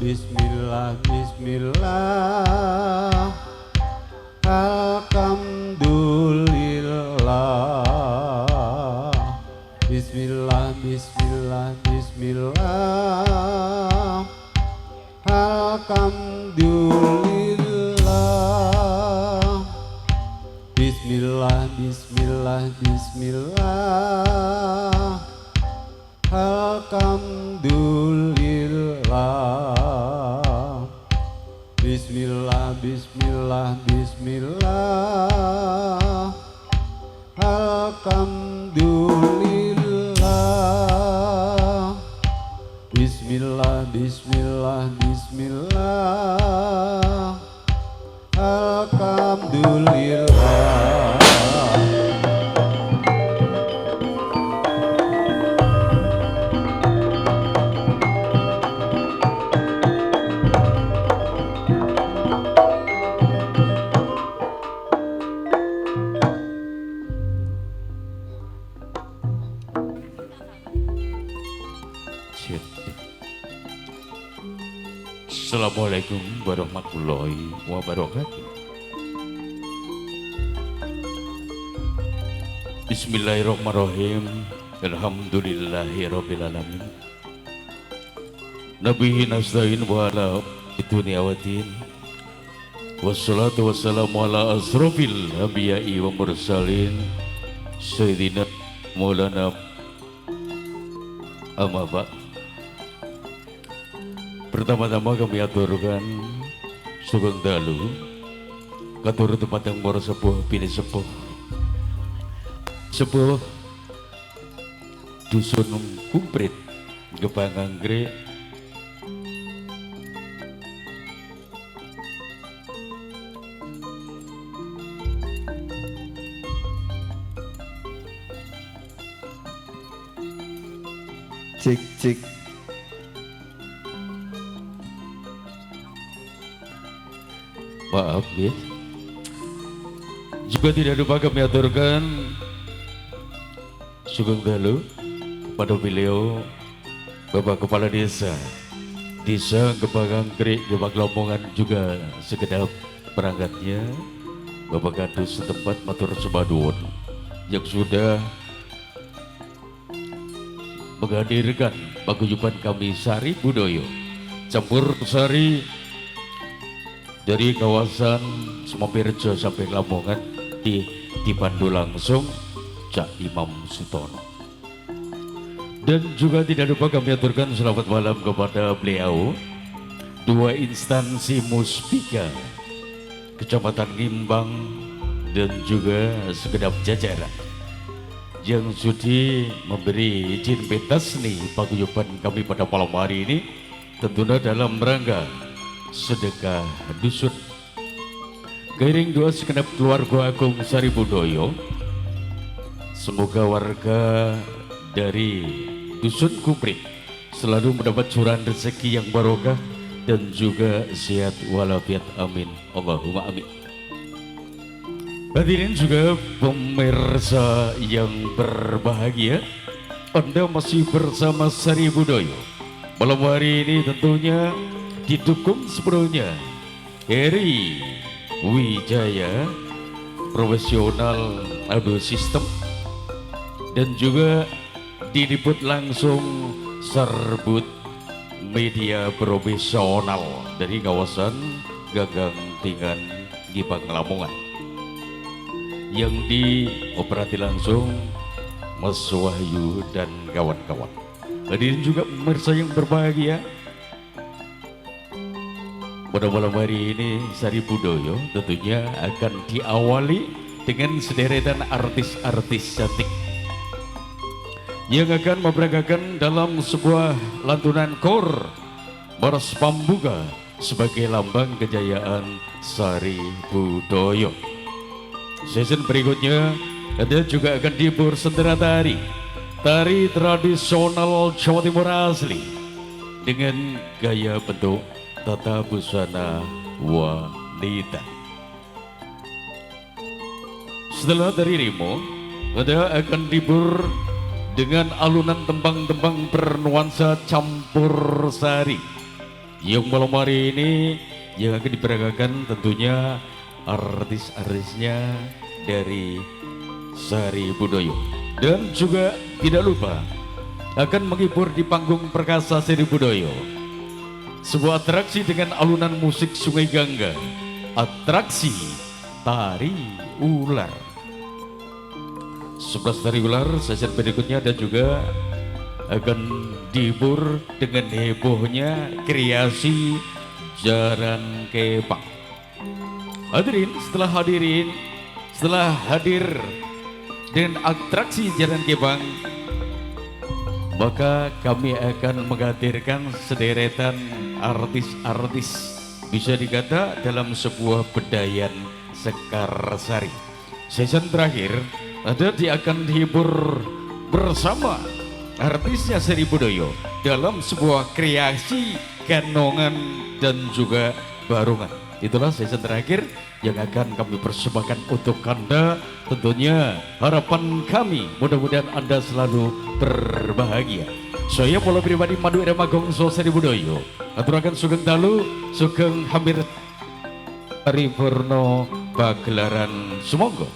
bismillah, bismillah. Alhamdulillah. Bismillah, bismillah, bismillah. Alhamdulillah. Bismillah, bismillah, bismillah. Alhamdulillah. Bismillah, bismillah, bismillah. Alhamdulillah. Bismillah, bismillah, bismillah. Alhamdulillah. Assalamualaikum warahmatullahi wabarakatuh. Bismillahirrahmanirrahim. Alhamdulillahirabbil alamin. Nabiyyi nasta'in wa ala dunya waddin. Wassalatu wassalamu ala asrofil anbiya'i wa mursalin Sayyidina Maulana amma ba'd. Pertama-tama kami aturkan sugeng dalu katur tempat yang moro sepuh pilih sepuh dusun kumprit Gebang Anggrek Cik cik. Maaf ya. Juga tidak lupa kami aturkan sugeng dalu pada beliau Bapak Kepala Desa Gebang Anggrek, Gebang Lamongan, juga segenap perangkatnya, Bapak Kadus setempat matur sembah yang sudah menghadirkan paguyuban kami Sari Budoyo campur sari dari kawasan Semopirjo sampai Lamongan dipandu langsung Cak Imam Sutono. Dan juga tidak lupa kami aturkan selamat malam kepada beliau dua instansi Muspika Kecamatan Gimbang dan juga segenap jajaran yang sudi memberi izin pentas nih paguyuban kami pada malam hari ini, tentunya dalam rangka sedekah dusun. Kairing doa segenap keluarga Agung Sari Budoyo, semoga warga dari dusun Kumprit selalu mendapat curahan rezeki yang barokah dan juga sehat walafiat, amin Allahumma amin. Hadirin juga pemirsa yang berbahagia, Anda masih bersama Sari Budoyo. Malam hari ini tentunya didukung sepenuhnya Heri Wijaya, profesional audio system, dan juga diliput langsung serbut media profesional dari kawasan Gagang Tingan Gebang Lamongan yang dioperasi langsung Mas Wahyu dan kawan-kawan. Hadirin juga pemirsa yang berbahagia, pada malam hari ini Sari Budoyo tentunya akan diawali dengan sederetan artis-artis cantik yang akan memperagakan dalam sebuah lantunan kor Maras Pambuka sebagai lambang kejayaan Sari Budoyo. Season berikutnya Anda juga akan dihibur sentera tari tradisional Jawa Timur asli dengan gaya bentuk tata busana wanita. Setelah dari Rimo, Anda akan dihibur dengan alunan tembang-tembang bernuansa campur sari Yang malam hari ini yang akan diperagakan tentunya artis-artisnya dari Sari Budoyo. Dan juga tidak lupa akan menghibur di panggung Perkasa Sari Budoyo sebuah atraksi dengan alunan musik Sungai Gangga, atraksi Tari Ular. 11 Tari Ular sesi berikutnya dan juga akan dihibur dengan hebohnya kreasi Jaran Kebang. Hadirin, setelah hadir dengan atraksi Jaran Kebang, maka kami akan menghadirkan sederetan artis-artis, bisa dikata dalam sebuah bedayan Sekarsari. Season terakhir ada akan dihibur bersama artisnya Sari Budoyo dalam sebuah kreasi ganongan dan juga barongan. Itulah season terakhir yang akan kami persembahkan untuk Anda. Tentunya harapan kami mudah-mudahan Anda selalu berbahagia. Saya pola pribadi Madu Irama Gongso Sari Budoyo aturakan sugeng dalu sugeng hampir paripurna pagelaran sumangga.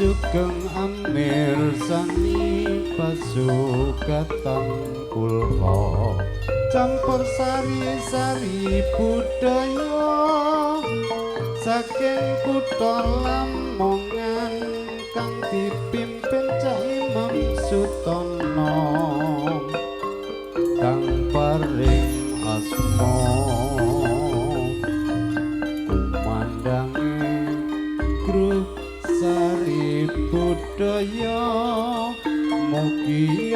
Sugeng amir sani pasukatan kulha campur sari-sari budaya saking kutha Lamongan kang dipimpin Cak Imam Sutono kang paring asma kumandange grup Sari Budaya mugi